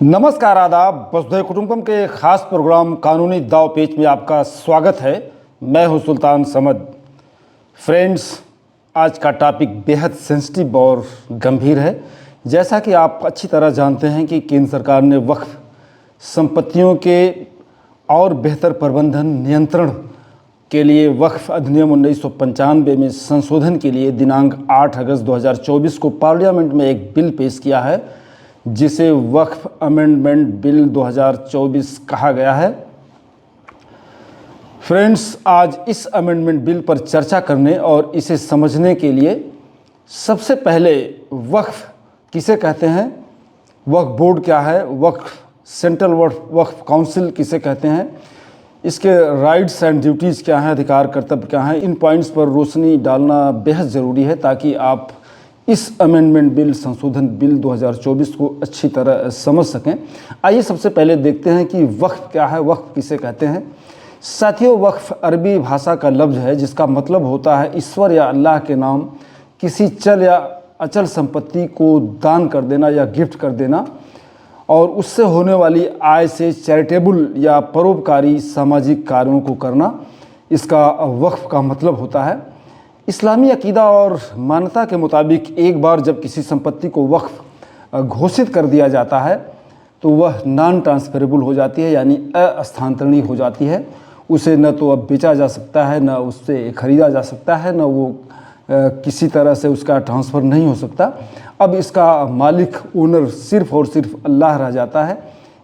नमस्कार, आदाब। वसुधैव कुटुंबकम के खास प्रोग्राम कानूनी दाव पेच में आपका स्वागत है। मैं हूं सुल्तान समद। फ्रेंड्स, आज का टॉपिक बेहद सेंसिटिव और गंभीर है। जैसा कि आप अच्छी तरह जानते हैं कि केंद्र सरकार ने वक्फ संपत्तियों के और बेहतर प्रबंधन नियंत्रण के लिए वक्फ अधिनियम 1995 में संशोधन के लिए दिनांक 8 अगस्त 2024 को पार्लियामेंट में एक बिल पेश किया है, जिसे वक्फ अमेंडमेंट बिल 2024 कहा गया है। फ्रेंड्स, आज इस अमेंडमेंट बिल पर चर्चा करने और इसे समझने के लिए सबसे पहले वक्फ किसे कहते हैं, वक्फ बोर्ड क्या है, वक्फ सेंट्रल वक्फ काउंसिल किसे कहते हैं, इसके राइट्स एंड ड्यूटीज़ क्या हैं, अधिकार कर्तव्य क्या हैं, इन पॉइंट्स पर रोशनी डालना बेहद ज़रूरी है ताकि आप इस अमेंडमेंट बिल संशोधन बिल 2024 को अच्छी तरह समझ सकें। आइए सबसे पहले देखते हैं कि वक्फ क्या है, वक्फ किसे कहते हैं। साथियों, वक्फ अरबी भाषा का लफ्ज़ है जिसका मतलब होता है ईश्वर या अल्लाह के नाम किसी चल या अचल संपत्ति को दान कर देना या गिफ्ट कर देना और उससे होने वाली आय से चैरिटेबल या परोपकारी सामाजिक कार्यों को करना, इसका वक्फ का मतलब होता है। इस्लामी अकीदा और मान्यता के मुताबिक एक बार जब किसी संपत्ति को वक्फ घोषित कर दिया जाता है तो वह नॉन ट्रांसफरेबल हो जाती है, यानी अस्थानांतरणीय हो जाती है। उसे न तो अब बेचा जा सकता है, न उससे खरीदा जा सकता है, न वो किसी तरह से उसका ट्रांसफ़र नहीं हो सकता। अब इसका मालिक ओनर सिर्फ़ और सिर्फ अल्लाह रह जाता है,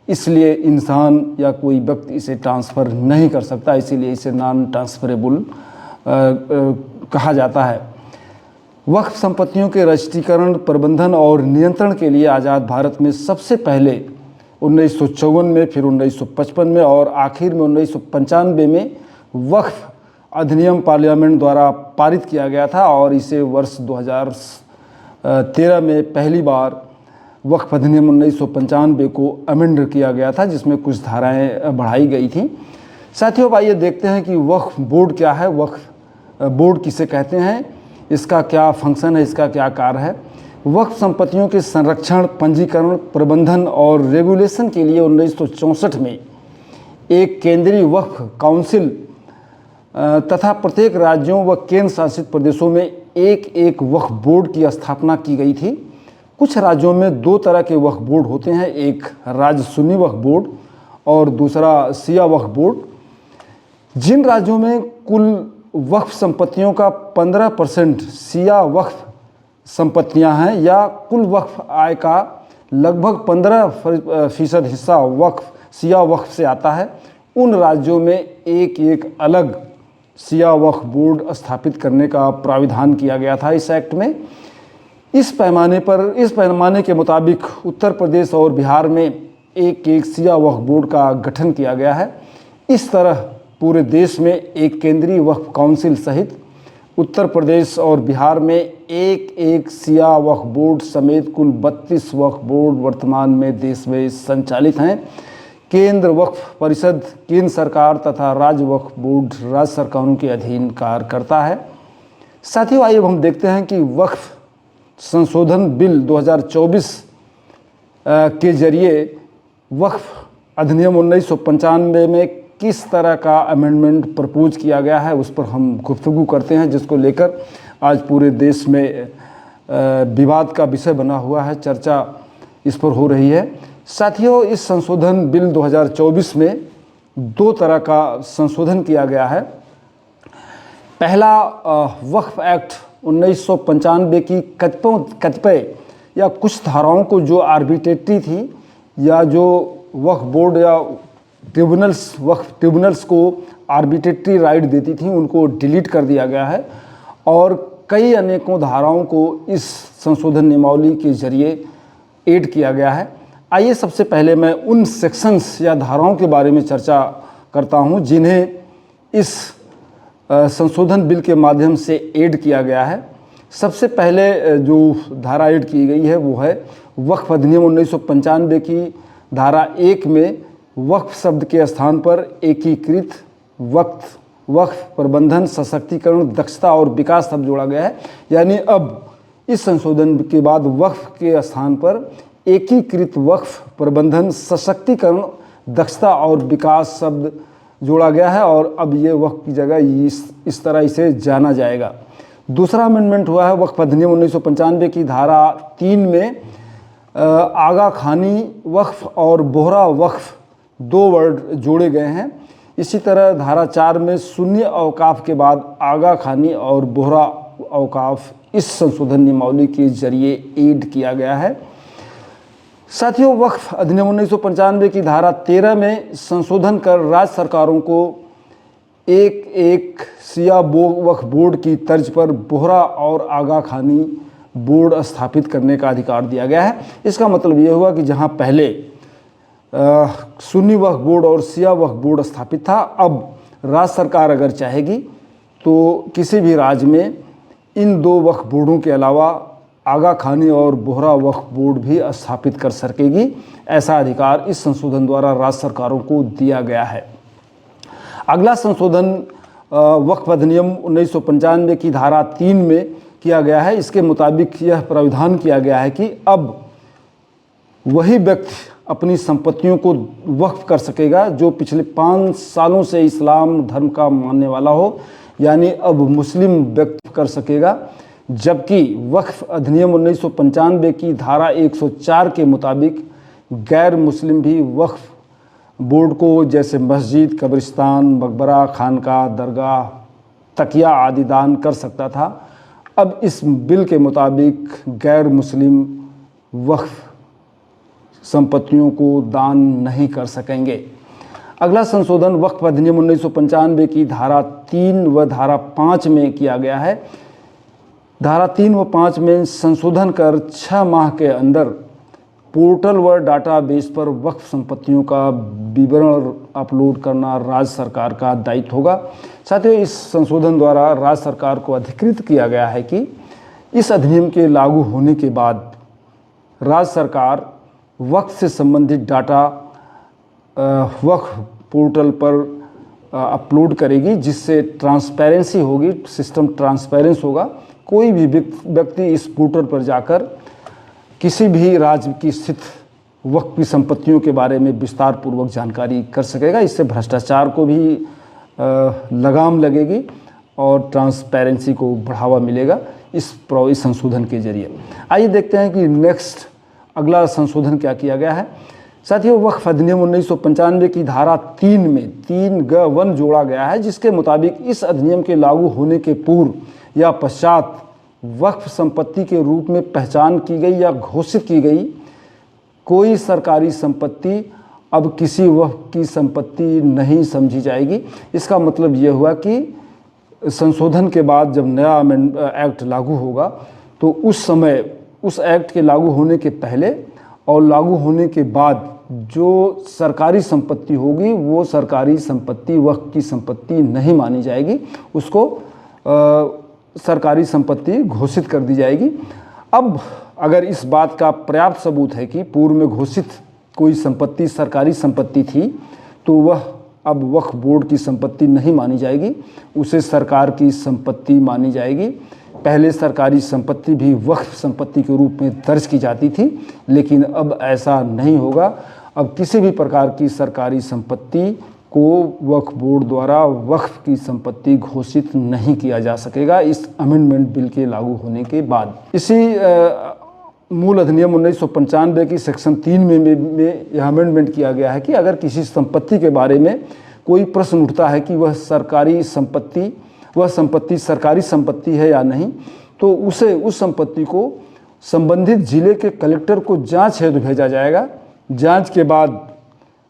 इसलिए इंसान या कोई व्यक्ति इसे ट्रांसफ़र नहीं कर सकता, इसीलिए इसे नॉन ट्रांसफरेबल कहा जाता है। वक्फ संपत्तियों के रजिस्ट्रीकरण, प्रबंधन और नियंत्रण के लिए आज़ाद भारत में सबसे पहले 1954 में, फिर 1955 में और आखिर में 1995 में वक्फ अधिनियम पार्लियामेंट द्वारा पारित किया गया था और इसे वर्ष 2013 में पहली बार वक्फ अधिनियम 1995 को अमेंड किया गया था, जिसमें कुछ धाराएं बढ़ाई गई थी। साथियों, आइए देखते हैं कि वक्फ बोर्ड क्या है, वक्फ बोर्ड किसे कहते हैं, इसका क्या फंक्शन है, इसका क्या कार्य है। वक्फ संपत्तियों के संरक्षण, पंजीकरण, प्रबंधन और रेगुलेशन के लिए 1964 में एक केंद्रीय वक्फ काउंसिल तथा प्रत्येक राज्यों व केंद्र शासित प्रदेशों में एक वक्फ बोर्ड की स्थापना की गई थी। कुछ राज्यों में दो तरह के वक्फ बोर्ड होते हैं, एक राज्य सुन्नी वक्फ बोर्ड और दूसरा शिया वक्फ बोर्ड। जिन राज्यों में कुल वक्फ संपत्तियों का 15% शिया वक्फ संपत्तियां हैं या कुल वक्फ आय का लगभग 15% हिस्सा वक्फ शिया वक्फ से आता है, उन राज्यों में एक अलग शिया वक्फ बोर्ड स्थापित करने का प्राविधान किया गया था इस एक्ट में। इस पैमाने के मुताबिक उत्तर प्रदेश और बिहार में एक शिया वक्फ बोर्ड का गठन किया गया है। इस तरह पूरे देश में एक केंद्रीय वक्फ काउंसिल सहित उत्तर प्रदेश और बिहार में एक शिया वक्फ बोर्ड समेत कुल 32 वक्फ बोर्ड वर्तमान में देश में संचालित हैं। केंद्र वक्फ परिषद केंद्र सरकार तथा राज्य वक्फ बोर्ड राज्य सरकारों के अधीन कार्य करता है। साथियों, आइए हम देखते हैं कि वक्फ संशोधन बिल 2024 के जरिए वक्फ अधिनियम 1995 में किस तरह का अमेंडमेंट प्रपोज किया गया है, उस पर हम गुफ्तगू करते हैं, जिसको लेकर आज पूरे देश में विवाद का विषय बना हुआ है, चर्चा इस पर हो रही है। साथियों, इस संशोधन बिल 2024 में दो तरह का संशोधन किया गया है। पहला, वक्फ एक्ट 1995 की कतिपय या कुछ धाराओं को जो आर्बिट्रेटरी थी या जो वक्फ बोर्ड या वक्फ ट्रिब्यूनल्स को आर्बिट्रेटरी राइट देती थी, उनको डिलीट कर दिया गया है और कई अनेकों धाराओं को इस संशोधन नियमावली के जरिए ऐड किया गया है। आइए सबसे पहले मैं उन सेक्शंस या धाराओं के बारे में चर्चा करता हूं जिन्हें इस संशोधन बिल के माध्यम से ऐड किया गया है। सबसे पहले जो धारा ऐड की गई है वो है वक्फ अधिनियम 1995 की धारा 1 में वक्फ शब्द के स्थान पर एकीकृत वक्फ प्रबंधन, सशक्तिकरण, दक्षता और विकास शब्द जोड़ा गया है। यानी अब इस संशोधन के बाद वक्फ के स्थान पर एकीकृत वक्फ प्रबंधन, सशक्तिकरण, दक्षता और विकास शब्द जोड़ा गया है और अब ये वक्फ की जगह इस तरह इसे जाना जाएगा। दूसरा अमेंडमेंट हुआ है वक्फ अधिनियम 1995 की धारा 3 में आगा खानी वक्फ और बोहरा वक्फ 2 वर्ड जोड़े गए हैं। इसी तरह धारा 4 में सुन्नी औकाफ के बाद आगा खानी और बोहरा औकाफ इस संशोधन नियमावली के जरिए ऐड किया गया है। साथियों, वक्फ अधिनियम 1995 की धारा 13 में संशोधन कर राज्य सरकारों को एक सिया वक्फ बोर्ड की तर्ज पर बोहरा और आगा खानी बोर्ड स्थापित करने का अधिकार दिया गया है। इसका मतलब ये हुआ कि जहां पहले सुन्नी वक्फ बोर्ड और सिया वक्फ बोर्ड स्थापित था, अब राज्य सरकार अगर चाहेगी तो किसी भी राज्य में इन 2 वक्फ बोर्डों के अलावा आगा खानी और बोहरा वक्फ बोर्ड भी स्थापित कर सकेगी। ऐसा अधिकार इस संशोधन द्वारा राज्य सरकारों को दिया गया है। अगला संशोधन वक्फ अधिनियम 1995 की धारा 3 में किया गया है। इसके मुताबिक यह प्राविधान किया गया है कि अब वही व्यक्ति अपनी संपत्तियों को वक्फ कर सकेगा जो पिछले 5 सालों से इस्लाम धर्म का मानने वाला हो, यानी अब मुस्लिम व्यक्ति कर सकेगा। जबकि वक्फ अधिनियम 1995 की धारा 104 के मुताबिक गैर मुस्लिम भी वक्फ बोर्ड को जैसे मस्जिद, कब्रिस्तान, मकबरा, खानका, दरगाह, तकिया आदि दान कर सकता था। अब इस बिल के मुताबिक गैर मुस्लिम वक्फ संपत्तियों को दान नहीं कर सकेंगे। अगला संशोधन वक्फ अधिनियम 1995 की धारा 3 व धारा 5 में किया गया है। धारा 3 व 5 में संशोधन कर 6 माह के अंदर पोर्टल व डाटाबेस पर वक्फ संपत्तियों का विवरण अपलोड करना राज्य सरकार का दायित्व होगा। साथियों, इस संशोधन द्वारा राज्य सरकार को अधिकृत किया गया है कि इस अधिनियम के लागू होने के बाद राज्य सरकार वक्फ से संबंधित डाटा वक्फ पोर्टल पर अपलोड करेगी, जिससे ट्रांसपेरेंसी होगी, सिस्टम ट्रांसपेरेंस होगा। कोई भी व्यक्ति इस पोर्टल पर जाकर किसी भी राज्य की स्थित वक्फ की संपत्तियों के बारे में विस्तार पूर्वक जानकारी कर सकेगा। इससे भ्रष्टाचार को भी लगाम लगेगी और ट्रांसपेरेंसी को बढ़ावा मिलेगा इस संशोधन के जरिए। आइए देखते हैं कि नेक्स्ट अगला संशोधन क्या किया गया है। साथियों, वक्फ अधिनियम 1995 की धारा 3 में 3(1) जोड़ा गया है, जिसके मुताबिक इस अधिनियम के लागू होने के पूर्व या पश्चात वक्फ संपत्ति के रूप में पहचान की गई या घोषित की गई कोई सरकारी संपत्ति अब किसी वक्फ की संपत्ति नहीं समझी जाएगी। इसका मतलब यह हुआ कि संशोधन के बाद जब नया एक्ट लागू होगा तो उस समय उस एक्ट के लागू होने के पहले और लागू होने के बाद जो सरकारी संपत्ति होगी वो सरकारी संपत्ति वक्फ की संपत्ति नहीं मानी जाएगी, उसको सरकारी संपत्ति घोषित कर दी जाएगी। अब अगर इस बात का पर्याप्त सबूत है कि पूर्व में घोषित कोई संपत्ति सरकारी संपत्ति थी तो वह अब वक्फ बोर्ड की संपत्ति नहीं मानी जाएगी, उसे सरकार की संपत्ति मानी जाएगी। पहले सरकारी संपत्ति भी वक्फ संपत्ति के रूप में दर्ज की जाती थी, लेकिन अब ऐसा नहीं होगा। अब किसी भी प्रकार की सरकारी संपत्ति को वक्फ बोर्ड द्वारा वक्फ की संपत्ति घोषित नहीं किया जा सकेगा इस अमेंडमेंट बिल के लागू होने के बाद। इसी मूल अधिनियम 1995 की सेक्शन 3 में यह अमेंडमेंट किया गया है कि अगर किसी संपत्ति के बारे में कोई प्रश्न उठता है कि वह संपत्ति सरकारी संपत्ति है या नहीं, तो उस संपत्ति को संबंधित जिले के कलेक्टर को जांच हेतु भेजा जाएगा। जांच के बाद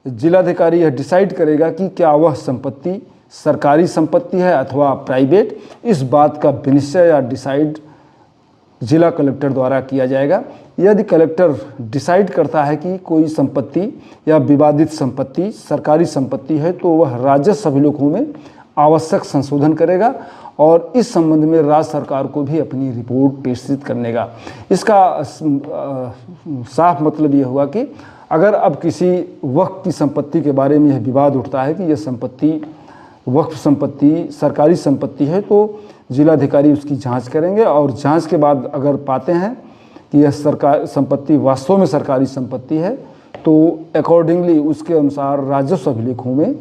जिलाधिकारी यह डिसाइड करेगा कि क्या वह संपत्ति सरकारी संपत्ति है अथवा प्राइवेट। इस बात का विनिश्चय या डिसाइड जिला कलेक्टर द्वारा किया जाएगा। यदि कलेक्टर डिसाइड करता है कि कोई संपत्ति या विवादित संपत्ति सरकारी संपत्ति है तो वह राजस्व अभिलेखों में आवश्यक संशोधन करेगा और इस संबंध में राज्य सरकार को भी अपनी रिपोर्ट प्रेषित करनेगा। इसका साफ मतलब यह हुआ कि अगर अब किसी वक्फ की संपत्ति के बारे में यह विवाद उठता है कि यह संपत्ति वक्फ संपत्ति सरकारी संपत्ति है तो जिलाधिकारी उसकी जांच करेंगे और जांच के बाद अगर पाते हैं कि यह सरकार संपत्ति वास्तव में सरकारी संपत्ति है, तो अकॉर्डिंगली उसके अनुसार राजस्व अभिलेखों में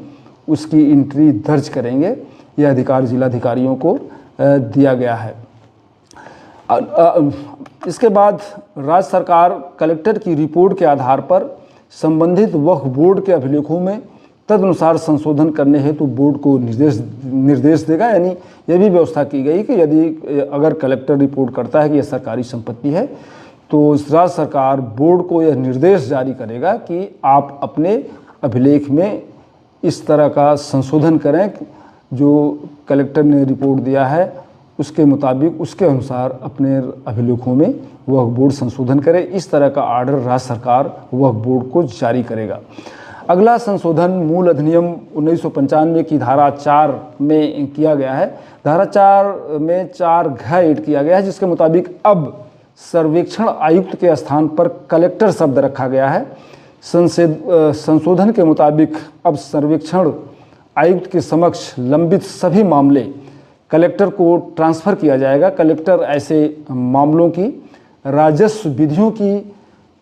उसकी एंट्री दर्ज करेंगे। यह अधिकार जिलाधिकारियों को दिया गया है। इसके बाद राज्य सरकार कलेक्टर की रिपोर्ट के आधार पर संबंधित वक्फ बोर्ड के अभिलेखों में तदनुसार संशोधन करने हेतु बोर्ड को निर्देश देगा। यानी यह भी व्यवस्था की गई कि यदि अगर कलेक्टर रिपोर्ट करता है कि यह सरकारी संपत्ति है, तो राज्य सरकार बोर्ड को यह निर्देश जारी करेगा कि आप अपने अभिलेख में इस तरह का संशोधन करें, जो कलेक्टर ने रिपोर्ट दिया है उसके मुताबिक उसके अनुसार अपने अभिलेखों में वक्फ बोर्ड संशोधन करे। इस तरह का आर्डर राज्य सरकार वक्फ बोर्ड को जारी करेगा। अगला संशोधन मूल अधिनियम 1995 की धारा 4 में किया गया है। धारा 4 में 4 घ ऐड किया गया है, जिसके मुताबिक अब सर्वेक्षण आयुक्त के स्थान पर कलेक्टर शब्द रखा गया है। संशोधन के मुताबिक अब सर्वेक्षण आयुक्त के समक्ष लंबित सभी मामले कलेक्टर को ट्रांसफ़र किया जाएगा। कलेक्टर ऐसे मामलों की राजस्व विधियों की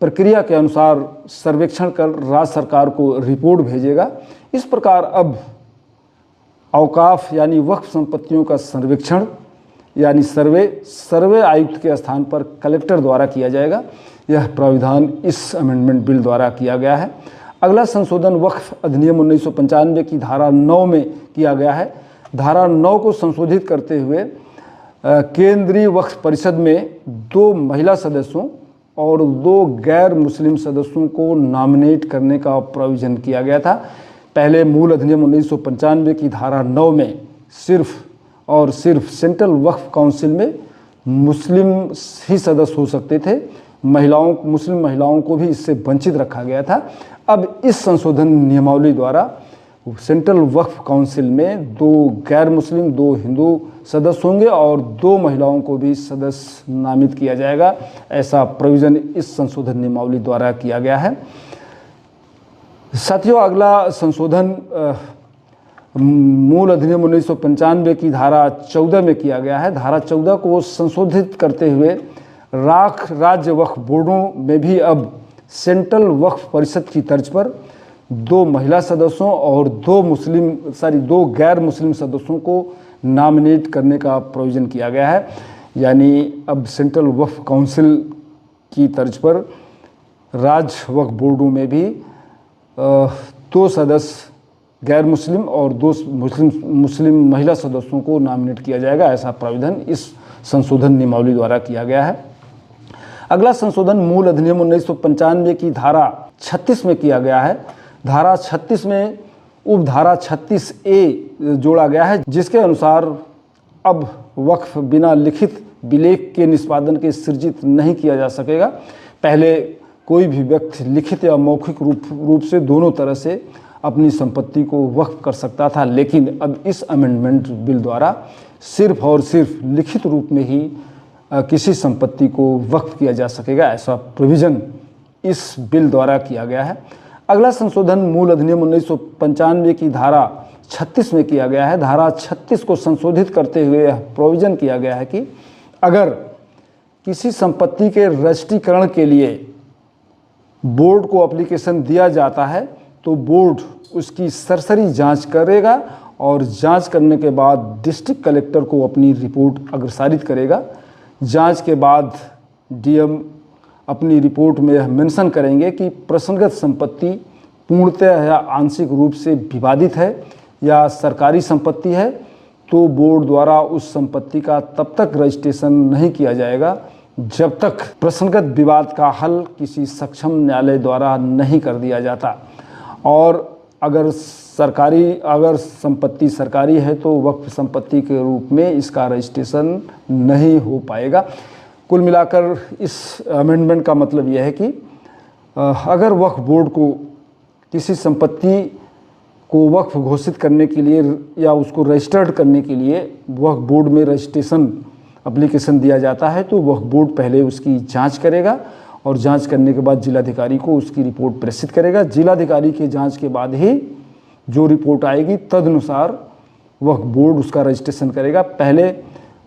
प्रक्रिया के अनुसार सर्वेक्षण कर राज्य सरकार को रिपोर्ट भेजेगा। इस प्रकार अब औकाफ यानी वक्फ संपत्तियों का सर्वेक्षण यानी सर्वे आयुक्त के स्थान पर कलेक्टर द्वारा किया जाएगा। यह प्राविधान इस अमेंडमेंट बिल द्वारा किया गया है। अगला संशोधन वक्फ अधिनियम 1995 की धारा 9 में किया गया है। धारा 9 को संशोधित करते हुए केंद्रीय वक्फ परिषद में 2 महिला सदस्यों और 2 गैर मुस्लिम सदस्यों को नॉमिनेट करने का प्रोविज़न किया गया था। पहले मूल अधिनियम 1995 की धारा 9 में सिर्फ और सिर्फ सेंट्रल वक्फ काउंसिल में मुस्लिम ही सदस्य हो सकते थे। मुस्लिम महिलाओं को भी इससे वंचित रखा गया था। अब इस संशोधन नियमावली द्वारा सेंट्रल वक्फ काउंसिल में 2 गैर मुस्लिम 2 हिंदू सदस्य होंगे और 2 महिलाओं को भी सदस्य नामित किया जाएगा। ऐसा प्रोविज़न इस संशोधन नियमावली द्वारा किया गया है। साथियों, अगला संशोधन मूल अधिनियम 1995 की धारा 14 में किया गया है। धारा 14 को संशोधित करते हुए राज्य वक्फ बोर्डों में भी अब सेंट्रल वक्फ परिषद की तर्ज पर 2 महिला सदस्यों और 2 गैर मुस्लिम सदस्यों को नॉमिनेट करने का प्रोविज़न किया गया है। यानी अब सेंट्रल वक्फ काउंसिल की तर्ज पर राज्य वक्फ बोर्डों में भी 2 सदस्य गैर मुस्लिम और 2 मुस्लिम महिला सदस्यों को नॉमिनेट किया जाएगा। ऐसा प्राविधान इस संशोधन नियमावली द्वारा किया गया है। अगला संशोधन मूल अधिनियम 1995 की धारा 36 में किया गया है। धारा 36 में उपधारा 36A जोड़ा गया है, जिसके अनुसार अब वक्फ बिना लिखित विलेख के निष्पादन के सृजित नहीं किया जा सकेगा। पहले कोई भी व्यक्ति लिखित या मौखिक रूप से दोनों तरह से अपनी संपत्ति को वक्फ कर सकता था, लेकिन अब इस अमेंडमेंट बिल द्वारा सिर्फ और सिर्फ लिखित रूप में ही किसी संपत्ति को वक्फ किया जा सकेगा। ऐसा प्रोविज़न इस बिल द्वारा किया गया है। अगला संशोधन मूल अधिनियम 1995 की धारा 36 में किया गया है। धारा 36 को संशोधित करते हुए यह प्रोविज़न किया गया है कि अगर किसी संपत्ति के रजिस्ट्रीकरण के लिए बोर्ड को एप्लीकेशन दिया जाता है तो बोर्ड उसकी सरसरी जांच करेगा और जांच करने के बाद डिस्ट्रिक्ट कलेक्टर को अपनी रिपोर्ट अग्रसारित करेगा। जांच के बाद डीएम अपनी रिपोर्ट में यह मेंशन करेंगे कि प्रसंगत संपत्ति पूर्णतः या आंशिक रूप से विवादित है या सरकारी संपत्ति है, तो बोर्ड द्वारा उस संपत्ति का तब तक रजिस्ट्रेशन नहीं किया जाएगा जब तक प्रसंगत विवाद का हल किसी सक्षम न्यायालय द्वारा नहीं कर दिया जाता। और अगर संपत्ति सरकारी है तो वक्फ संपत्ति के रूप में इसका रजिस्ट्रेशन नहीं हो पाएगा। कुल मिलाकर इस अमेंडमेंट का मतलब यह है कि अगर वक्फ बोर्ड को किसी संपत्ति को वक्फ घोषित करने के लिए या उसको रजिस्टर्ड करने के लिए वक्फ बोर्ड में रजिस्ट्रेशन एप्लीकेशन दिया जाता है तो वक्फ बोर्ड पहले उसकी जांच करेगा और जांच करने के बाद जिलाधिकारी को उसकी रिपोर्ट प्रेषित करेगा। जिलाधिकारी के जांच के बाद ही जो रिपोर्ट आएगी तदनुसार वक्फ बोर्ड उसका रजिस्ट्रेशन करेगा। पहले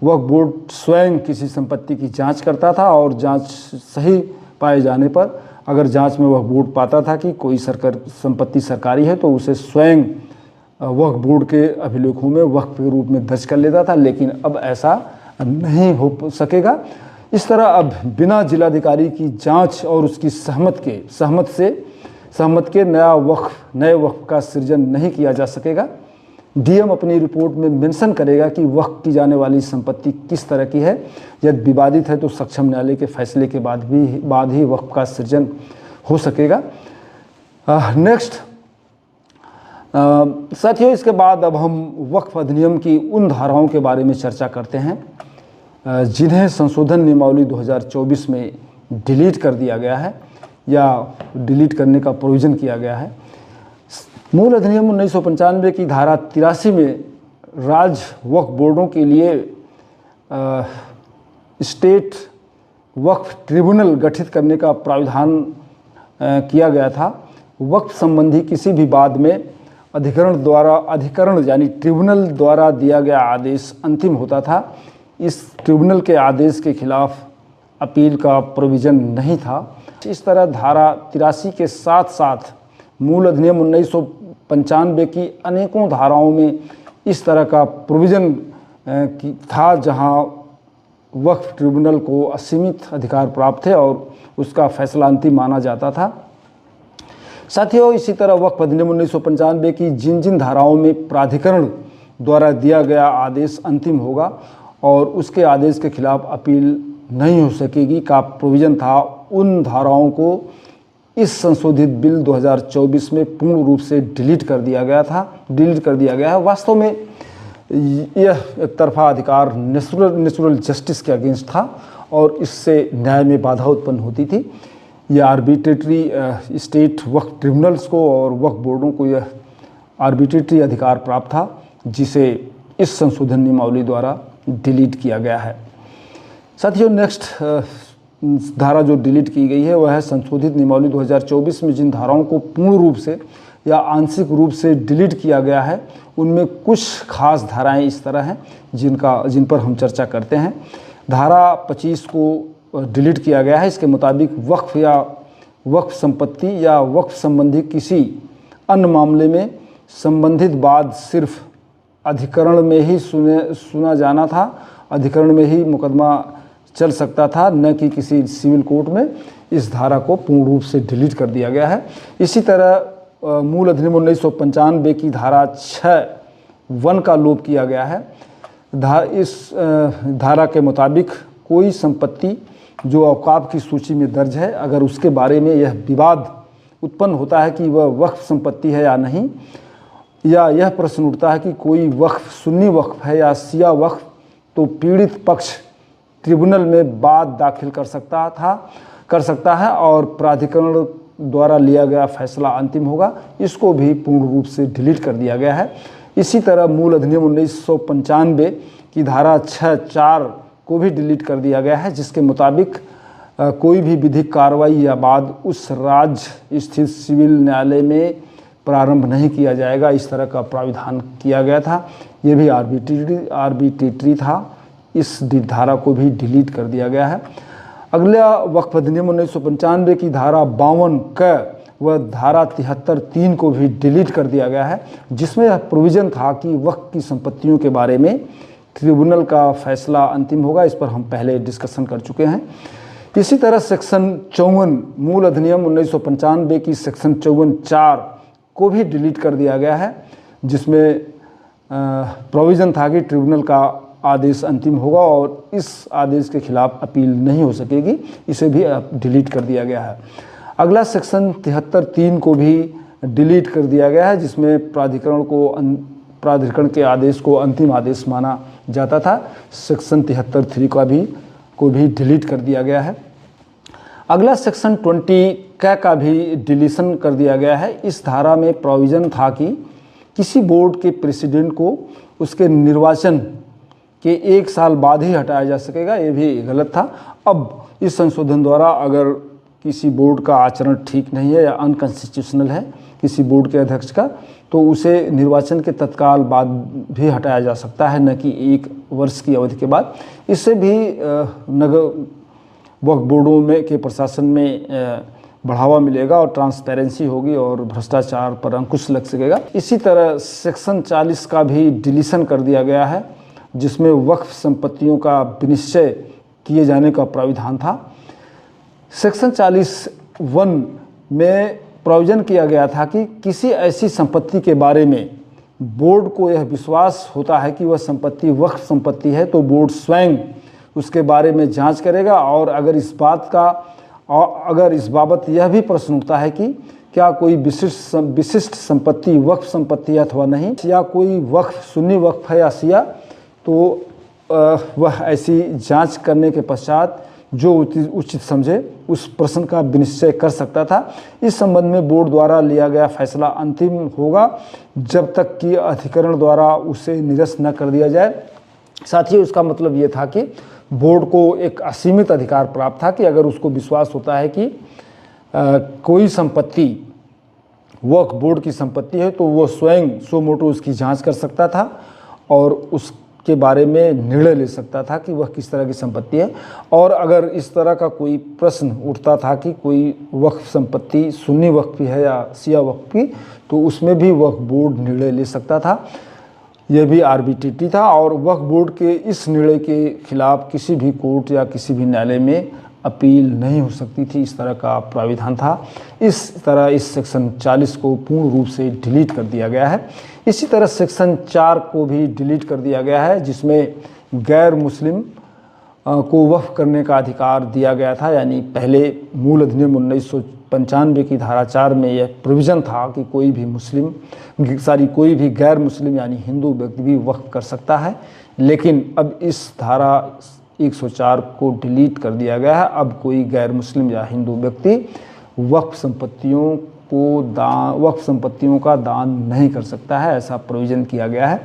वक्फ बोर्ड स्वयं किसी संपत्ति की जांच करता था और जांच सही पाए जाने पर अगर जांच में वक्फ बोर्ड पाता था कि कोई संपत्ति सरकारी है तो उसे स्वयं वक्फ बोर्ड के अभिलेखों में वक्फ के रूप में दर्ज कर लेता था, लेकिन अब ऐसा नहीं हो सकेगा। इस तरह अब बिना जिलाधिकारी की जांच और उसकी सहमत के नए वक्फ का सृजन नहीं किया जा सकेगा। डीएम अपनी रिपोर्ट में मेंशन करेगा कि वक्फ की जाने वाली संपत्ति किस तरह की है। यदि विवादित है तो सक्षम न्यायालय के फैसले के बाद ही वक्फ का सृजन हो सकेगा। नेक्स्ट साथियों, इसके बाद अब हम वक्फ अधिनियम की उन धाराओं के बारे में चर्चा करते हैं जिन्हें संशोधन नियमावली 2024 में डिलीट कर दिया गया है या डिलीट करने का प्रोविज़न किया गया है। मूल अधिनियम 1995 की धारा 83 में राज्य वक्फ बोर्डों के लिए स्टेट वक्फ ट्रिब्यूनल गठित करने का प्रावधान किया गया था। वक्फ संबंधी किसी भी वाद में अधिकरण यानी ट्रिब्यूनल द्वारा दिया गया आदेश अंतिम होता था। इस ट्रिब्यूनल के आदेश के खिलाफ अपील का प्रोविज़न नहीं था। इस तरह धारा 83 के साथ साथ मूल अधिनियम 1995 की अनेकों धाराओं में इस तरह का प्रोविज़न था जहां वक्फ ट्रिब्यूनल को असीमित अधिकार प्राप्त थे और उसका फैसला अंतिम माना जाता था। साथियों, इसी तरह वक्फ अधिनियम 1995 की जिन धाराओं में प्राधिकरण द्वारा दिया गया आदेश अंतिम होगा और उसके आदेश के खिलाफ अपील नहीं हो सकेगी का प्रोविज़न था, उन धाराओं को इस संशोधित बिल 2024 में पूर्ण रूप से डिलीट कर दिया गया है। वास्तव में यह एक तरफा अधिकार नेचुरल जस्टिस के अगेंस्ट था और इससे न्याय में बाधा उत्पन्न होती थी। यह आर्बिट्रेटरी स्टेट वक्फ ट्रिब्यूनल्स को और वक्फ बोर्डों को यह आर्बिट्रेटरी अधिकार प्राप्त था जिसे इस संशोधन नियमावली द्वारा डिलीट किया गया है। साथियों, नेक्स्ट धारा जो डिलीट की गई है वह है संशोधित नियमावली 2024 में जिन धाराओं को पूर्ण रूप से या आंशिक रूप से डिलीट किया गया है उनमें कुछ खास धाराएं इस तरह हैं जिन पर हम चर्चा करते हैं। धारा 25 को डिलीट किया गया है। इसके मुताबिक वक्फ या वक्फ संपत्ति या वक्फ संबंधी किसी अन्य मामले में संबंधित वाद सिर्फ अधिकरण में ही सुना जाना था, अधिकरण में ही मुकदमा चल सकता था, न कि किसी सिविल कोर्ट में। इस धारा को पूर्ण रूप से डिलीट कर दिया गया है। इसी तरह मूल अधिनियम 1995 की धारा 6(1) का लोप किया गया है। इस धारा के मुताबिक कोई संपत्ति जो औकाफ की सूची में दर्ज है, अगर उसके बारे में यह विवाद उत्पन्न होता है कि वह वक्फ संपत्ति है या नहीं, या यह प्रश्न उठता है कि कोई वक्फ सुन्नी वक्फ है या शिया वक्फ, तो पीड़ित पक्ष ट्रिब्यूनल में वाद दाखिल कर सकता है और प्राधिकरण द्वारा लिया गया फैसला अंतिम होगा। इसको भी पूर्ण रूप से डिलीट कर दिया गया है। इसी तरह मूल अधिनियम 1995 की धारा 6(4) को भी डिलीट कर दिया गया है, जिसके मुताबिक कोई भी विधिक कार्रवाई या वाद उस राज्य स्थित सिविल न्यायालय में प्रारंभ नहीं किया जाएगा। इस तरह का प्राविधान किया गया था। यह भी आर्बिट्रेटरी था। इस धारा को भी डिलीट कर दिया गया है। अगला वक्फ अधिनियम 1995 की धारा 52(क) व धारा 73(3) को भी डिलीट कर दिया गया है, जिसमें यह प्रोविज़न था कि वक्फ की संपत्तियों के बारे में ट्रिब्यूनल का फैसला अंतिम होगा। इस पर हम पहले डिस्कशन कर चुके हैं। इसी तरह सेक्शन 54 मूल अधिनियम 1995 की सेक्शन 54(4) को भी डिलीट कर दिया गया है, जिसमें प्रोविज़न था कि ट्रिब्यूनल का आदेश अंतिम होगा और इस आदेश के खिलाफ अपील नहीं हो सकेगी। इसे भी डिलीट कर दिया गया है। अगला सेक्शन 73(3) को भी डिलीट कर दिया गया है, जिसमें प्राधिकरण के आदेश को अंतिम आदेश माना जाता था। सेक्शन 73(3) को भी डिलीट कर दिया गया है। अगला सेक्शन 20(क) का भी डिलीशन कर दिया गया है। इस धारा में प्रोविज़न था कि किसी बोर्ड के प्रेसिडेंट को उसके निर्वाचन के 1 साल बाद ही हटाया जा सकेगा। ये भी गलत था। अब इस संशोधन द्वारा अगर किसी बोर्ड का आचरण ठीक नहीं है या अनकॉन्स्टिट्यूशनल है किसी बोर्ड के अध्यक्ष का, तो उसे निर्वाचन के तत्काल बाद भी हटाया जा सकता है, न कि 1 वर्ष की अवधि के बाद। इससे भी नगर वक्फ बोर्डों में के प्रशासन में बढ़ावा मिलेगा और ट्रांसपेरेंसी होगी और भ्रष्टाचार पर अंकुश लग सकेगा। इसी तरह सेक्शन 40 का भी डिलीशन कर दिया गया है, जिसमें वक्फ संपत्तियों का विनिश्चय किए जाने का प्राविधान था। सेक्शन 40(1) में प्रोविजन किया गया था कि किसी ऐसी संपत्ति के बारे में बोर्ड को यह विश्वास होता है कि वह संपत्ति वक्फ संपत्ति है, तो बोर्ड स्वयं उसके बारे में जांच करेगा, और अगर इस बाबत यह भी प्रश्न उठता है कि क्या कोई विशिष्ट संपत्ति वक्फ संपत्ति है अथवा नहीं, या कोई वक्फ सुन्नी वक्फ है या शिया, तो वह ऐसी जांच करने के पश्चात जो उचित समझे उस प्रश्न का विनिश्चय कर सकता था। इस संबंध में बोर्ड द्वारा लिया गया फैसला अंतिम होगा जब तक कि अधिकरण द्वारा उसे निरस्त न कर दिया जाए। साथियों, इसका मतलब ये था कि बोर्ड को एक असीमित अधिकार प्राप्त था कि अगर उसको विश्वास होता है कि कोई संपत्ति वक्फ बोर्ड की संपत्ति है, तो वो स्वयं सो मोटो उसकी जांच कर सकता था और उसके बारे में निर्णय ले सकता था कि वह किस तरह की संपत्ति है। और अगर इस तरह का कोई प्रश्न उठता था कि कोई वक्फ संपत्ति सुन्नी वक्फ की है या शिया वक्फ की, तो उसमें भी वक्फ बोर्ड निर्णय ले सकता था। यह भी आर्बिट्रेटरी था और वक्फ बोर्ड के इस निर्णय के खिलाफ किसी भी कोर्ट या किसी भी न्यायालय में अपील नहीं हो सकती थी। इस तरह का प्राविधान था। इस तरह इस सेक्शन 40 को पूर्ण रूप से डिलीट कर दिया गया है। इसी तरह सेक्शन 4 को भी डिलीट कर दिया गया है, जिसमें गैर मुस्लिम को वक्फ करने का अधिकार दिया गया था। यानी पहले मूल अधिनियम 1995 की धारा 4 में यह प्रोविज़न था कि कोई भी गैर मुस्लिम यानी हिंदू व्यक्ति भी वक्फ कर सकता है, लेकिन अब इस धारा 104 को डिलीट कर दिया गया है। अब कोई गैर मुस्लिम या हिंदू व्यक्ति वक्फ संपत्तियों का दान नहीं कर सकता है, ऐसा प्रोविज़न किया गया है।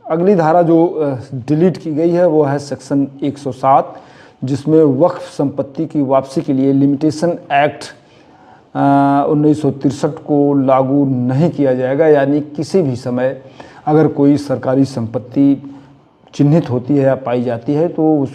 अगली धारा जो डिलीट की गई है वो है सेक्शन 107, जिसमें वक्फ संपत्ति की वापसी के लिए लिमिटेशन एक्ट 1963 को लागू नहीं किया जाएगा। यानी किसी भी समय अगर कोई सरकारी संपत्ति चिन्हित होती है या पाई जाती है, तो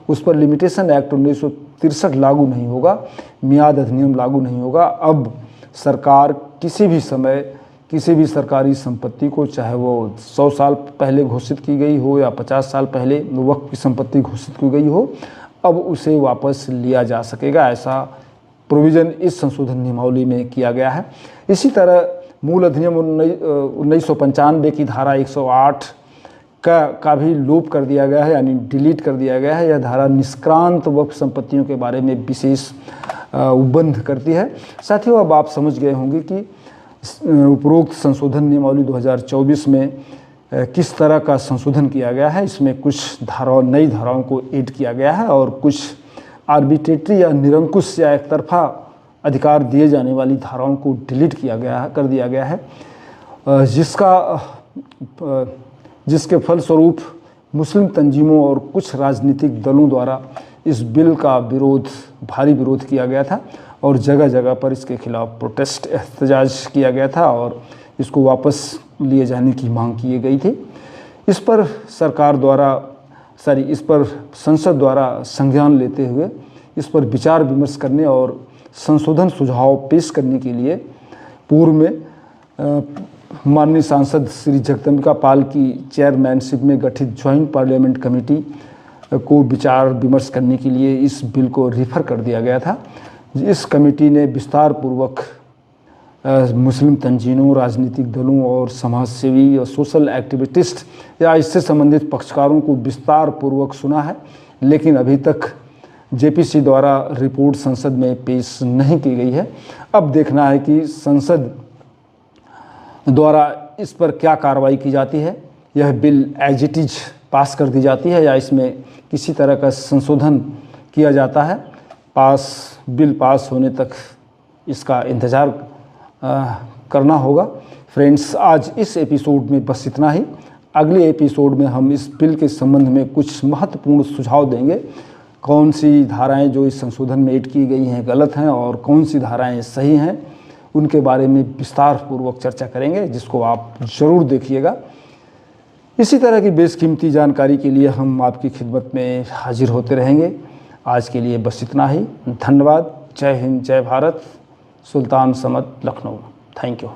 उस पर लिमिटेशन एक्ट 1963 लागू नहीं होगा, मियाद अधिनियम लागू नहीं होगा। अब सरकार किसी भी समय किसी भी सरकारी संपत्ति को, चाहे वो 100 साल पहले घोषित की गई हो या 50 साल पहले वक्फ की संपत्ति घोषित की गई हो, अब उसे वापस लिया जा सकेगा। ऐसा प्रोविज़न इस संशोधन नियमावली में किया गया है। इसी तरह मूल अधिनियम 1995 की धारा 108 का भी लोप कर दिया गया है, यानी डिलीट कर दिया गया है। यह धारा निष्क्रांत वक्फ संपत्तियों के बारे में विशेष उपबंध करती है। साथियों, अब आप समझ गए होंगे कि उपरोक्त संशोधन नियमावली 2024 में किस तरह का संशोधन किया गया है। इसमें कुछ नई धाराओं को ऐड किया गया है और कुछ आर्बिट्रेटरी या निरंकुश या एक तरफा अधिकार दिए जाने वाली धाराओं को डिलीट कर दिया गया है, जिसके फलस्वरूप मुस्लिम तंजीमों और कुछ राजनीतिक दलों द्वारा इस बिल का भारी विरोध किया गया था और जगह जगह पर इसके खिलाफ प्रोटेस्ट एहतजाज किया गया था और इसको वापस लिए जाने की मांग की गई थी। इस पर संसद द्वारा संज्ञान लेते हुए इस पर विचार विमर्श करने और संशोधन सुझाव पेश करने के लिए पूर्व में माननीय सांसद श्री जगदम्बिका पाल की चेयरमैनशिप में गठित ज्वाइंट पार्लियामेंट कमेटी को विचार विमर्श करने के लिए इस बिल को रेफर कर दिया गया था। इस कमेटी ने विस्तार पूर्वक मुस्लिम तंजीमों, राजनीतिक दलों और समाजसेवी और सोशल एक्टिविस्ट या इससे संबंधित पक्षकारों को विस्तार पूर्वक सुना है, लेकिन अभी तक जेपीसी द्वारा रिपोर्ट संसद में पेश नहीं की गई है। अब देखना है कि संसद द्वारा इस पर क्या कार्रवाई की जाती है। यह bill as it is pass कर दी जाती है या इसमें किसी तरह का संशोधन किया जाता है। बिल पास होने तक इसका इंतज़ार करना होगा। फ्रेंड्स, आज इस एपिसोड में बस इतना ही। अगले एपिसोड में हम इस बिल के संबंध में कुछ महत्वपूर्ण सुझाव देंगे कौन सी धाराएं जो इस संशोधन में ऐड की गई हैं गलत हैं और कौन सी धाराएं सही हैं, उनके बारे में विस्तारपूर्वक चर्चा करेंगे, जिसको आप ज़रूर देखिएगा। इसी तरह की बेशकीमती जानकारी के लिए हम आपकी खिदमत में हाजिर होते रहेंगे। आज के लिए बस इतना ही। धन्यवाद। जय हिंद, जय भारत। सुल्तान समद, लखनऊ। Thank you.